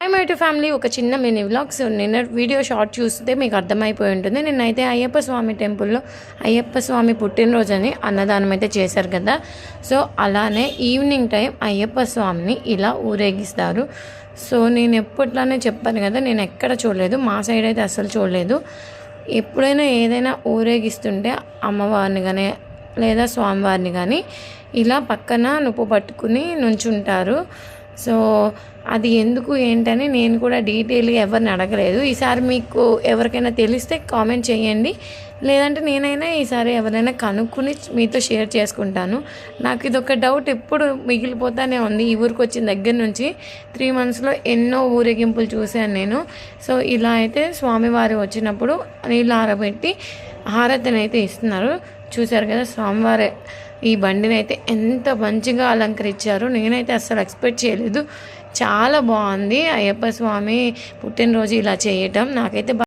Hi my to family, ఒక చిన్న mini vlogs. నిన్న వీడియో షార్ట్ చూస్తే మీకు అర్థమైపోయి ఉంటుంది. నిన్నైతే అయ్యప్ప స్వామి టెంపుల్లో అయ్యప్ప స్వామి పుట్టినరోజని అన్నదానం అయితే చేశారు కదా. సో అలానే ఈవినింగ్ టైం అయ్యప్ప స్వామిని ఇలా ఊరేగిస్తారు. సో నేను ఎప్పట్లానే చెప్పాను కదా, నేను ఎక్కడ చూడలేదు, మా సైడ్ అయితే అస్సలు చూడలేదు. ఎప్పుడైనా ఏదైనా ఊరేగిస్తుంటే అమ్మవారిని కానీ లేదా స్వామివారిని కానీ ఇలా పక్కన నువ్వు పట్టుకుని నుంచుంటారు. సో అది ఎందుకు ఏంటని నేను కూడా డీటెయిల్గా ఎవరిని అడగలేదు. ఈసారి మీకు ఎవరికైనా తెలిస్తే కామెంట్ చేయండి, లేదంటే నేనైనా ఈసారి ఎవరైనా కనుక్కుని మీతో షేర్ చేసుకుంటాను. నాకు ఇది ఒక డౌట్ ఎప్పుడు మిగిలిపోతానే ఉంది. ఈ ఊరికి వచ్చిన దగ్గర నుంచి 3 monthsలో ఎన్నో ఊరేగింపులు చూశాను నేను. సో ఇలా అయితే స్వామివారు వచ్చినప్పుడు నీళ్ళు ఆరబెట్టి హారతిని అయితే ఇస్తున్నారు. చూశారు కదా, స్వామివారే ఈ బండిని అయితే ఎంత మంచిగా అలంకరించారు. నేనైతే అస్సలు ఎక్స్పెక్ట్ చేయలేదు. చాలా బాగుంది అయ్యప్ప స్వామి పుట్టినరోజు ఇలా చేయటం. నాకైతే